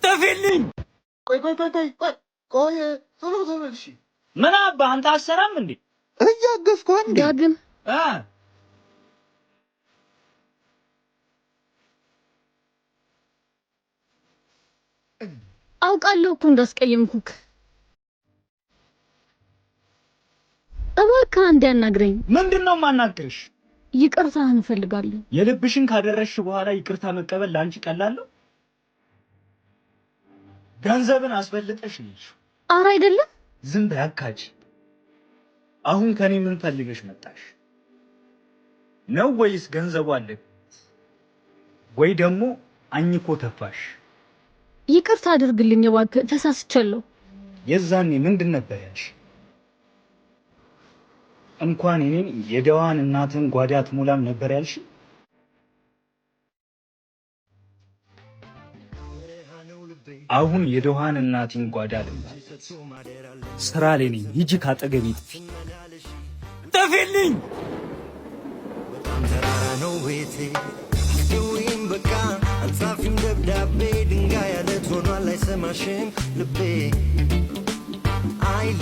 ጥፊልኝ። ቆይ ቶሎ ተመልሺ። ምን አባ አንተ አሰራም እንዴ? እያገዝኩ እንዴ? ዳግም አውቃለሁ እኮ እንዳስቀየምኩክ። እባክህ አንዴ አናግረኝ። ምንድነው ማናግርሽ? ይቅርታህን እፈልጋለሁ። የልብሽን ካደረሽ በኋላ ይቅርታ መቀበል ላንቺ ቀላል ነው? ገንዘብን አስፈልጠሽ ነሽ። ኧረ አይደለም። ዝም በይ አካች። አሁን ከኔ ምን ፈልገሽ መጣሽ ነው? ወይስ ገንዘቡ አለ ወይ ደግሞ አኝኮ ተፋሽ? ይቅርታ አድርግልኝ እባክህ፣ ተሳስቻለሁ። የዛኔ ምንድን ነበር ያልሽ? እንኳን እኔን የደዋን እናትን ጓዳ አትሞላም ነበር ያልሽ? አሁን የደዋን እናትን ጓዳ ልምላት። ስራ ላይ ነኝ። ሂጂ ካጠገቤ ጥፊ። ጥፊልኝ። በጣም ተራራ ነው ቤቴ አስደውይም በቃ አልጻፊም ደብዳቤ ድንጋይ ያለት ሆኗል አይሰማሽም ልቤ አይል